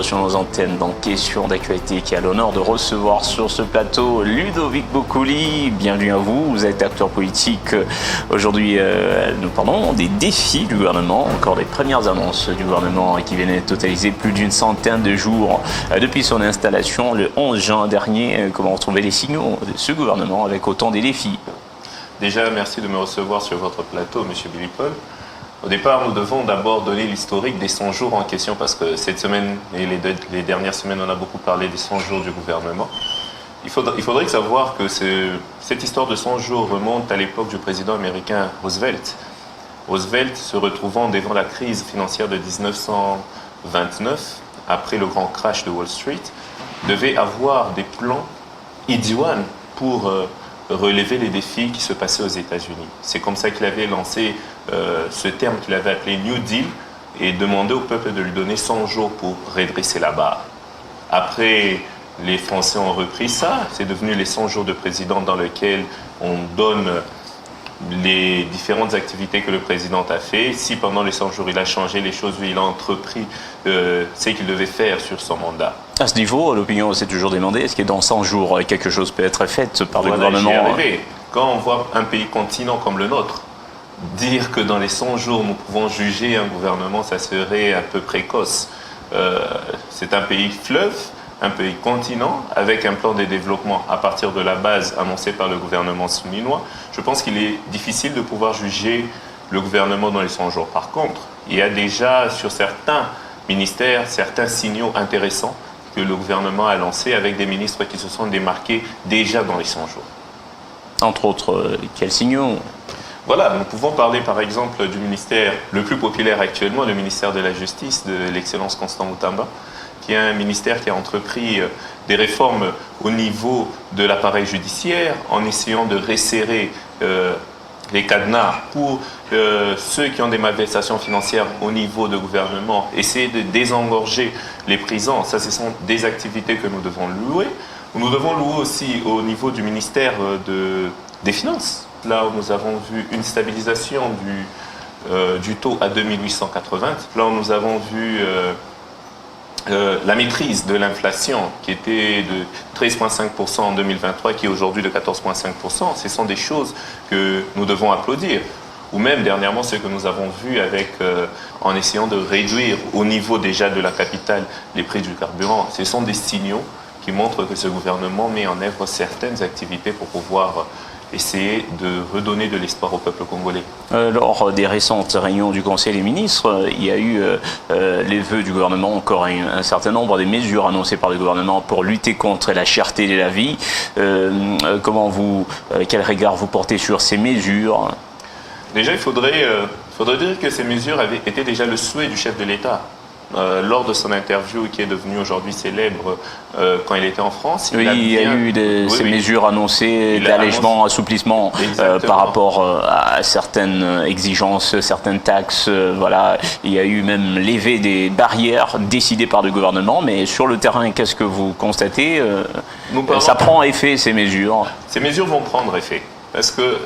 sur nos antennes dans Questions d'actualité qui a l'honneur de recevoir sur ce plateau Ludovic Bokouli. Bienvenue à vous, vous êtes acteur politique. Aujourd'hui, nous parlons des défis du gouvernement, encore des premières annonces du gouvernement qui viennent de totaliser plus d'une centaine de jours depuis son installation le 11 juin dernier. Comment retrouver les signaux de ce gouvernement avec autant de défis? Déjà, merci de me recevoir sur votre plateau, M. Billy Paul. Au départ, nous devons d'abord donner l'historique des 100 jours en question parce que cette semaine et les dernières semaines, on a beaucoup parlé des 100 jours du gouvernement. Il faudrait savoir que cette histoire de 100 jours remonte à l'époque du président américain Roosevelt. Roosevelt, se retrouvant devant la crise financière de 1929, après le grand crash de Wall Street, devait avoir des plans idoines pour relever les défis qui se passaient aux États-Unis. C'est comme ça qu'il avait lancé ce terme qu'il avait appelé New Deal et demandé au peuple de lui donner 100 jours pour redresser la barre. Après, les Français ont repris ça. C'est devenu les 100 jours de président dans lesquels on donne les différentes activités que le président a fait. Si pendant les 100 jours il a changé les choses, il a entrepris ce qu'il devait faire sur son mandat. À ce niveau, l'opinion s'est toujours demandé, est-ce que dans 100 jours, quelque chose peut être fait par le gouvernement? Quand on voit un pays continent comme le nôtre, dire que dans les 100 jours, nous pouvons juger un gouvernement, ça serait un peu précoce. C'est un pays fleuve, un pays continent, avec un plan de développement à partir de la base annoncée par le gouvernement souminois. Je pense qu'il est difficile de pouvoir juger le gouvernement dans les 100 jours. Par contre, il y a déjà sur certains ministères, certains signaux intéressants que le gouvernement a lancés avec des ministres qui se sont démarqués déjà dans les 100 jours. Entre autres, quels signaux? Voilà, nous pouvons parler par exemple du ministère le plus populaire actuellement, le ministère de la Justice, de l'excellence Constant Mutamba, qui est un ministère qui a entrepris des réformes au niveau de l'appareil judiciaire en essayant de resserrer les cadenas pour ceux qui ont des malversations financières au niveau de gouvernement, essayer de désengorger les prisons. Ça, ce sont des activités que nous devons louer. Nous devons louer aussi au niveau du ministère des Finances, là où nous avons vu une stabilisation du taux à 2880, là où nous avons vu la maîtrise de l'inflation qui était de 13,5% en 2023, qui est aujourd'hui de 14,5%. Ce sont des choses que nous devons applaudir. Ou même dernièrement ce que nous avons vu en essayant de réduire au niveau déjà de la capitale les prix du carburant. Ce sont des signaux qui montrent que ce gouvernement met en œuvre certaines activités pour pouvoir essayer de redonner de l'espoir au peuple congolais. Lors des récentes réunions du Conseil des ministres, il y a eu les vœux du gouvernement, encore un certain nombre de mesures annoncées par le gouvernement pour lutter contre la cherté de la vie. Quel regard vous portez sur ces mesures? Déjà, il faudrait dire que ces mesures avaient été déjà le souhait du chef de l'État. Lors de son interview qui est devenue aujourd'hui célèbre quand il était en France. Il y a eu ces mesures annoncées d'allègement, assouplissement par rapport à certaines exigences, certaines taxes. Voilà. Il y a eu même levé des barrières décidées par le gouvernement, mais sur le terrain, qu'est-ce que vous constatez? Ça prend effet, ces mesures? Ces mesures vont prendre effet, parce que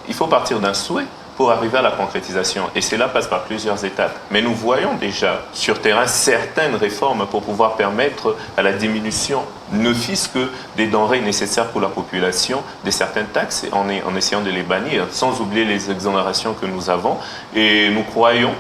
il faut partir d'un souhait pour arriver à la concrétisation. Et cela passe par plusieurs étapes. Mais nous voyons déjà sur terrain certaines réformes pour pouvoir permettre à la diminution, ne fût-ce que des denrées nécessaires pour la population, de certaines taxes, en essayant de les bannir, sans oublier les exonérations que nous avons. Et nous croyons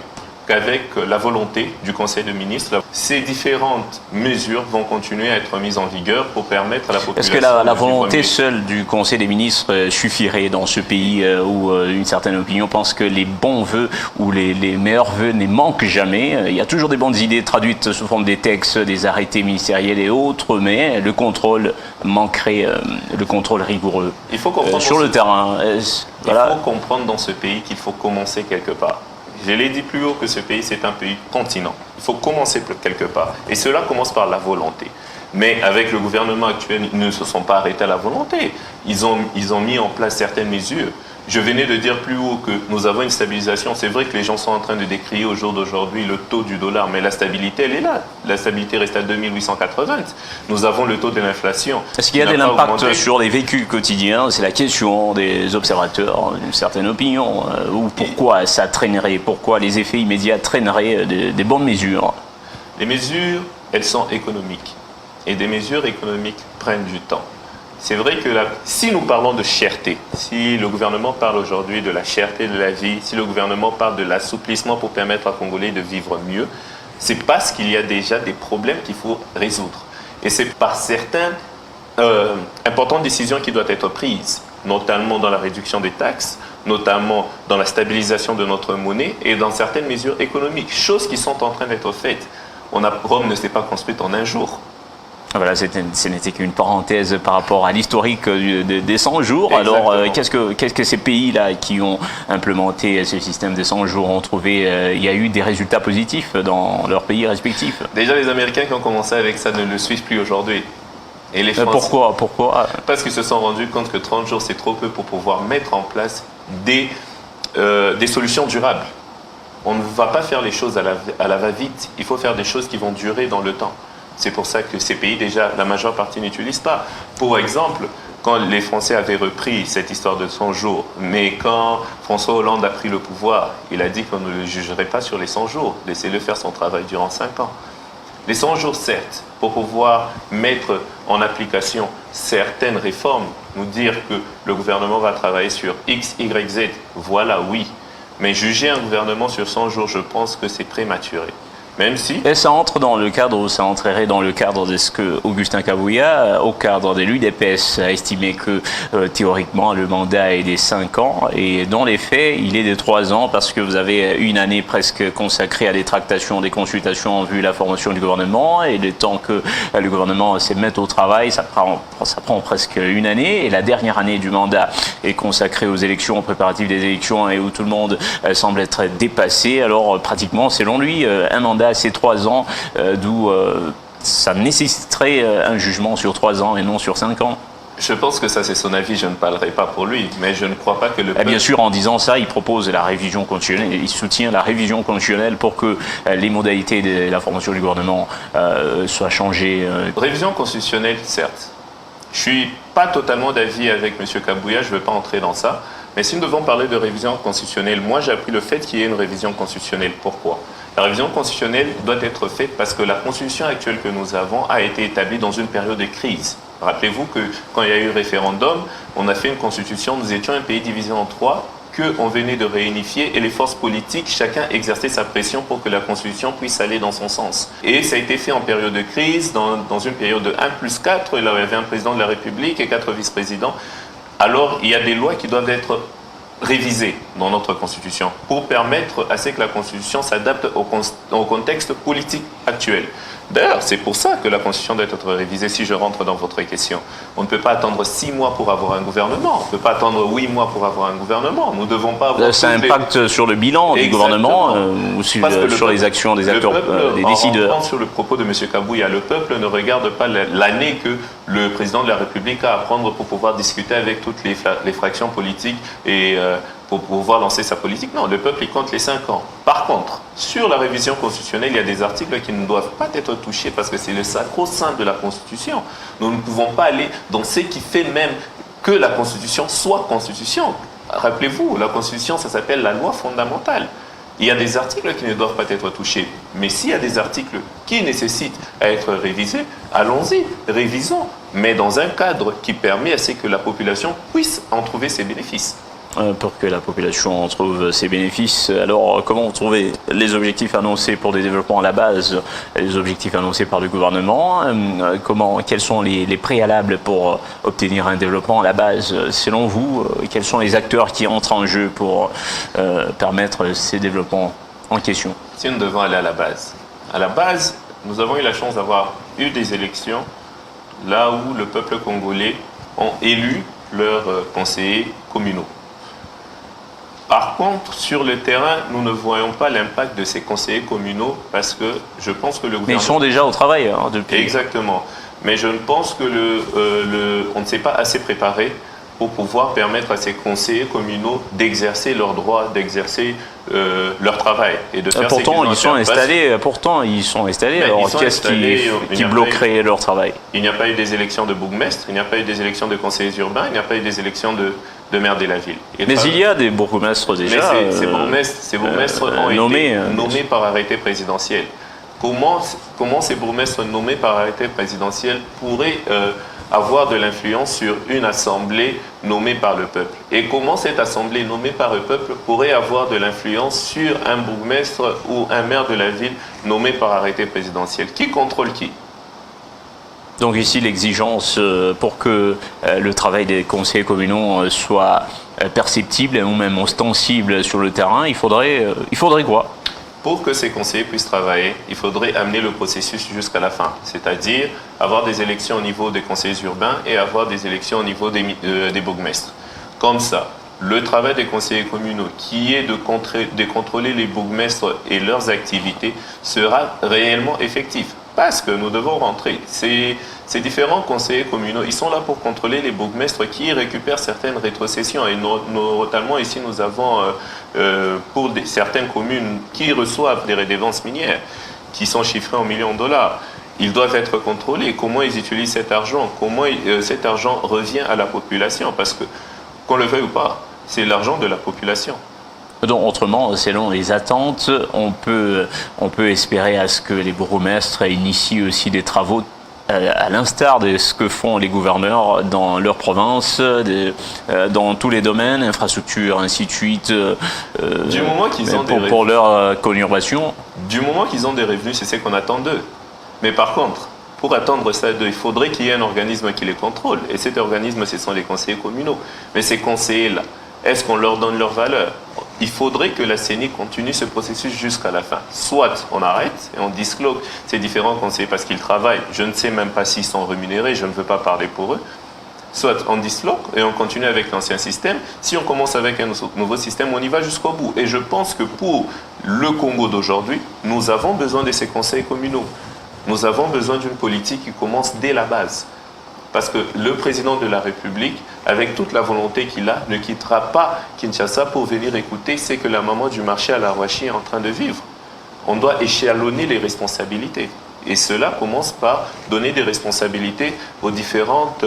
qu'avec la volonté du Conseil de ministres, ces différentes mesures vont continuer à être mises en vigueur pour permettre à la population... Est-ce que la volonté seule du Conseil des ministres suffirait dans ce pays où une certaine opinion pense que les bons vœux ou les meilleurs vœux ne manquent jamais? Il y a toujours des bonnes idées traduites sous forme des textes, des arrêtés ministériels et autres, mais le contrôle manquerait, le contrôle rigoureux sur le terrain. Il faut comprendre dans ce pays qu'il faut commencer quelque part. Je l'ai dit plus haut que ce pays, c'est un pays continent. Il faut commencer quelque part. Et cela commence par la volonté. Mais avec le gouvernement actuel, ils ne se sont pas arrêtés à la volonté. Ils ont mis en place certaines mesures. Je venais de dire plus haut que nous avons une stabilisation. C'est vrai que les gens sont en train de décrier au jour d'aujourd'hui le taux du dollar, mais la stabilité, elle est là. La stabilité reste à 2880. Nous avons le taux de l'inflation. Est-ce qu'il y a de l'impact sur les vécus quotidiens? C'est la question des observateurs, d'une certaine opinion. Ou pourquoi ça traînerait? Pourquoi les effets immédiats traîneraient des bonnes mesures? Les mesures elles sont économiques. Et des mesures économiques prennent du temps. C'est vrai que si nous parlons de cherté, si le gouvernement parle aujourd'hui de la cherté de la vie, si le gouvernement parle de l'assouplissement pour permettre aux Congolais de vivre mieux, c'est parce qu'il y a déjà des problèmes qu'il faut résoudre. Et c'est par certaines importantes décisions qui doivent être prises, notamment dans la réduction des taxes, notamment dans la stabilisation de notre monnaie et dans certaines mesures économiques, choses qui sont en train d'être faites. Rome ne s'est pas construite en un jour. Voilà, ce n'était qu'une parenthèse par rapport à l'historique des 100 jours. Exactement. Alors, qu'est-ce que ces pays-là qui ont implémenté ce système des 100 jours ont trouvé? Il y a eu des résultats positifs dans leurs pays respectifs. Déjà, les Américains qui ont commencé avec ça ne le suivent plus aujourd'hui. Et les Français, Pourquoi? Parce qu'ils se sont rendus compte que 30 jours, c'est trop peu pour pouvoir mettre en place des solutions durables. On ne va pas faire les choses à la va-vite. Il faut faire des choses qui vont durer dans le temps. C'est pour ça que ces pays, déjà, la majeure partie n'utilisent pas. Pour exemple, quand les Français avaient repris cette histoire de 100 jours, mais quand François Hollande a pris le pouvoir, il a dit qu'on ne le jugerait pas sur les 100 jours, laissez-le faire son travail durant 5 ans. Les 100 jours, certes, pour pouvoir mettre en application certaines réformes, nous dire que le gouvernement va travailler sur X, Y, Z, voilà, oui. Mais juger un gouvernement sur 100 jours, je pense que c'est prématuré. Même si... Et ça entre dans le cadre, ou ça entrerait dans le cadre de ce que Augustin Kabouya, au cadre de l'UDPS, a estimé que théoriquement le mandat est des 5 ans et dans les faits il est de 3 ans parce que vous avez une année presque consacrée à des tractations, des consultations en vue de la formation du gouvernement et le temps que le gouvernement se mette au travail, ça prend presque une année et la dernière année du mandat est consacrée aux élections, aux préparatifs des élections et où tout le monde semble être dépassé. Alors pratiquement selon lui un mandat c'est 3 ans, d'où ça nécessiterait un jugement sur 3 ans et non sur 5 ans. Je pense que ça c'est son avis, je ne parlerai pas pour lui, mais je ne crois pas que le peuple... Bien sûr, en disant ça, il propose la révision constitutionnelle, il soutient la révision constitutionnelle pour que les modalités de la formation du gouvernement soient changées. Révision constitutionnelle, certes. Je ne suis pas totalement d'avis avec M. Kabouya, je ne veux pas entrer dans ça, mais si nous devons parler de révision constitutionnelle, moi j'ai appris le fait qu'il y ait une révision constitutionnelle. Pourquoi ? La révision constitutionnelle doit être faite parce que la constitution actuelle que nous avons a été établie dans une période de crise. Rappelez-vous que quand il y a eu le référendum, on a fait une constitution, nous étions un pays divisé en 3, qu'on venait de réunifier et les forces politiques, chacun exerçait sa pression pour que la constitution puisse aller dans son sens. Et ça a été fait en période de crise, dans une période de 1+4, il y avait un président de la République et 4 vice-présidents. Alors il y a des lois qui doivent être révisée dans notre Constitution pour permettre à ce que la Constitution s'adapte au contexte politique actuel. D'ailleurs, c'est pour ça que la Constitution doit être révisée, si je rentre dans votre question. On ne peut pas attendre 6 mois pour avoir un gouvernement, on ne peut pas attendre 8 mois pour avoir un gouvernement. Nous ne devons pas avoir... Ça impacte sur le bilan du gouvernement ou sur les actions des acteurs, des décideurs. En sur le propos de M. Kabouya, le peuple ne regarde pas l'année que le président de la République a à prendre pour pouvoir discuter avec toutes les fractions politiques et pour pouvoir lancer sa politique. Non, le peuple, il compte les 5 ans. Par contre, sur la révision constitutionnelle, il y a des articles qui ne doivent pas être touchés parce que c'est le sacro-saint de la Constitution. Nous ne pouvons pas aller dans ce qui fait même que la Constitution soit Constitution. Rappelez-vous, la Constitution, ça s'appelle la loi fondamentale. Il y a des articles qui ne doivent pas être touchés. Mais s'il y a des articles qui nécessitent à être révisés, allons-y, révisons, mais dans un cadre qui permet à ce que la population puisse en trouver ses bénéfices. Pour que la population en trouve ses bénéfices. Alors, comment trouver les objectifs annoncés pour des développements à la base, les objectifs annoncés par le gouvernement? Quels sont les préalables pour obtenir un développement à la base? Selon vous, quels sont les acteurs qui entrent en jeu pour permettre ces développements en question? Si nous devons aller à la base, nous avons eu la chance d'avoir eu des élections là où le peuple congolais ont élu leurs conseillers communaux. Par contre, sur le terrain, nous ne voyons pas l'impact de ces conseillers communaux parce que je pense que le gouvernement... Mais ils sont déjà au travail depuis... Exactement. Mais je pense que on ne s'est pas assez préparé pour pouvoir permettre à ces conseillers communaux d'exercer leurs droits, d'exercer leur travail et de faire pourtant, ils sont installés. Alors, qu'est-ce qui bloquerait leur travail? Il n'y a pas eu des élections de bourgmestre, il n'y a pas eu des élections de conseillers urbains, il n'y a pas eu des élections de maire de la ville. Mais il y a des bourgmestres déjà. Mais ces bourgmestres ont été nommés par arrêté présidentiel. comment ces bourgmestres nommés par arrêté présidentiel pourraient avoir de l'influence sur une assemblée nommée par le peuple. Et comment cette assemblée nommée par le peuple pourrait avoir de l'influence sur un bourgmestre ou un maire de la ville nommé par arrêté présidentiel. Qui contrôle qui? Donc ici, l'exigence pour que le travail des conseillers communaux soit perceptible ou même ostensible sur le terrain, il faudrait quoi? Pour que ces conseillers puissent travailler, il faudrait amener le processus jusqu'à la fin, c'est-à-dire avoir des élections au niveau des conseillers urbains et avoir des élections au niveau des bourgmestres. Comme ça, le travail des conseillers communaux, qui est de contrôler les bourgmestres et leurs activités, sera réellement effectif. Parce que nous devons rentrer. Ces différents conseillers communaux, ils sont là pour contrôler les bourgmestres qui récupèrent certaines rétrocessions. Et notamment ici, nous avons pour certaines communes qui reçoivent des redevances minières, qui sont chiffrées en millions de dollars. Ils doivent être contrôlés. Comment ils utilisent cet argent? Comment cet argent revient à la population? Parce que, qu'on le veuille ou pas, c'est l'argent de la population. Donc, autrement, selon les attentes, on peut espérer à ce que les bourgmestres initient aussi des travaux à l'instar de ce que font les gouverneurs dans leur province, dans tous les domaines, infrastructures, ainsi de suite, du moment qu'ils ont pour leur conurbation. Du moment qu'ils ont des revenus, c'est ce qu'on attend d'eux. Mais par contre, pour attendre ça d'eux, il faudrait qu'il y ait un organisme qui les contrôle. Et cet organisme, ce sont les conseillers communaux. Mais ces conseillers-là, est-ce qu'on leur donne leur valeur? Il faudrait que la CENI continue ce processus jusqu'à la fin. Soit on arrête et on disloque ces différents conseillers parce qu'ils travaillent. Je ne sais même pas s'ils sont rémunérés, je ne veux pas parler pour eux. Soit on disloque et on continue avec l'ancien système. Si on commence avec un nouveau système, on y va jusqu'au bout. Et je pense que pour le Congo d'aujourd'hui, nous avons besoin de ces conseils communaux. Nous avons besoin d'une politique qui commence dès la base. Parce que le président de la République, avec toute la volonté qu'il a, ne quittera pas Kinshasa pour venir écouter ce que la maman du marché à la Roachie est en train de vivre. On doit échelonner les responsabilités. Et cela commence par donner des responsabilités aux différentes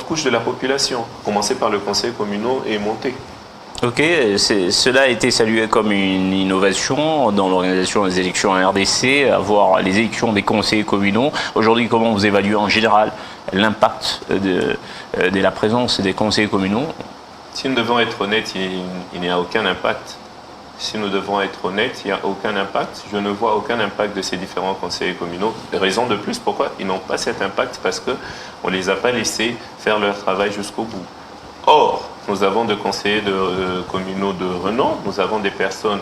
couches de la population. Commencer par le conseil communal et monter. Ok, cela a été salué comme une innovation dans l'organisation des élections en RDC, avoir les élections des conseillers communaux. Aujourd'hui, comment vous évaluez en général l'impact de la présence des conseillers communaux? Si nous devons être honnêtes, il n'y a aucun impact. Si nous devons être honnêtes, il n'y a aucun impact. Je ne vois aucun impact de ces différents conseillers communaux. Raison de plus, pourquoi ils n'ont pas cet impact? Parce qu'on ne les a pas laissés faire leur travail jusqu'au bout. Or, nous avons des conseillers communaux de renom, nous avons des personnes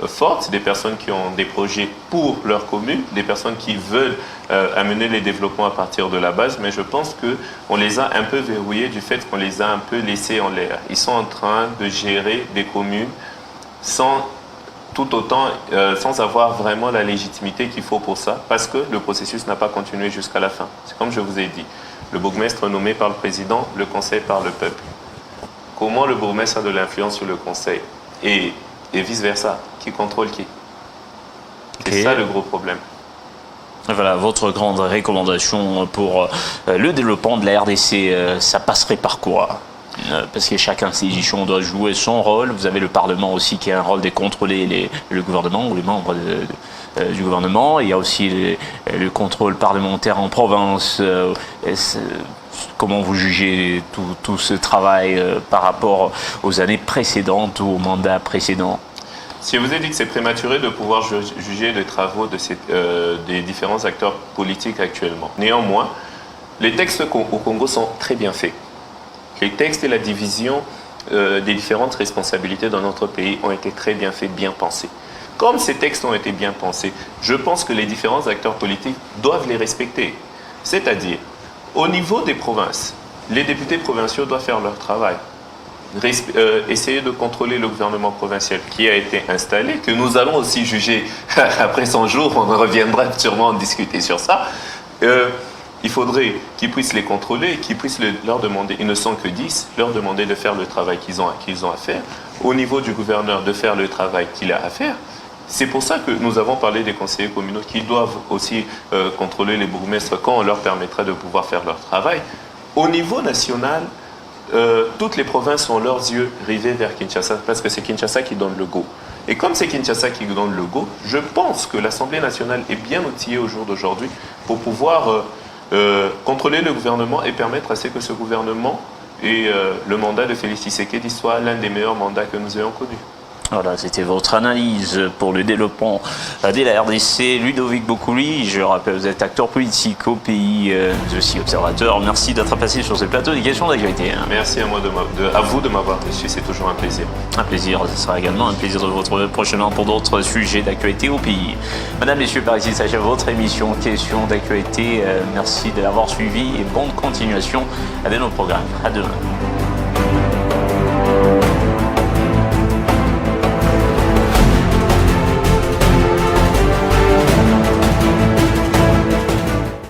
fortes, des personnes qui ont des projets pour leur commune, des personnes qui veulent amener les développements à partir de la base, mais je pense qu'on les a un peu verrouillés du fait qu'on les a un peu laissés en l'air. Ils sont en train de gérer des communes sans avoir vraiment la légitimité qu'il faut pour ça, parce que le processus n'a pas continué jusqu'à la fin. C'est comme je vous ai dit, le bourgmestre nommé par le président, le conseil par le peuple. Comment le bourgmestre a de l'influence sur le conseil et vice-versa, qui contrôle qui? C'est ça le gros problème. Voilà, votre grande recommandation pour le développement de la RDC, ça passerait par quoi? Parce que chacun ses institutions doit jouer son rôle. Vous avez le Parlement aussi qui a un rôle de contrôler le gouvernement ou les membres du gouvernement. Il y a aussi le contrôle parlementaire en province. Comment vous jugez tout ce travail par rapport aux années précédentes ou aux mandats précédents? Si vous avez dit que c'est prématuré de pouvoir juger les travaux des différents acteurs politiques actuellement. Néanmoins, les textes au Congo sont très bien faits. Les textes et la division des différentes responsabilités dans notre pays ont été très bien faits, bien pensés. Comme ces textes ont été bien pensés, je pense que les différents acteurs politiques doivent les respecter. C'est-à-dire, au niveau des provinces, les députés provinciaux doivent faire leur travail. Essayer de contrôler le gouvernement provincial qui a été installé, que nous allons aussi juger après 100 jours, on reviendra sûrement en discuter sur ça. Il faudrait qu'ils puissent les contrôler, qu'ils puissent leur demander, ils ne sont que 10, leur demander de faire le travail qu'ils ont à faire. Au niveau du gouverneur, de faire le travail qu'il a à faire. C'est pour ça que nous avons parlé des conseillers communaux qui doivent aussi contrôler les bourgmestres quand on leur permettra de pouvoir faire leur travail. Au niveau national, toutes les provinces ont leurs yeux rivés vers Kinshasa parce que c'est Kinshasa qui donne le go. Et comme c'est Kinshasa qui donne le go, je pense que l'Assemblée nationale est bien outillée au jour d'aujourd'hui pour pouvoir contrôler le gouvernement et permettre à ce que ce gouvernement et le mandat de Félix Tshisekedi soit l'un des meilleurs mandats que nous ayons connus. Voilà, c'était votre analyse pour le développement de la RDC. Ludovic Bokouli, je rappelle, vous êtes acteur politique au pays, aussi observateur. Merci d'être passé sur ce plateau des questions d'actualité. Merci à vous de m'avoir reçu, c'est toujours un plaisir. Un plaisir, ce sera également un plaisir de vous retrouver prochainement pour d'autres sujets d'actualité au pays. Madame, Messieurs, par ici s'achève votre émission Questions d'actualité. Merci de l'avoir suivi et bonne continuation à nos programmes. À demain.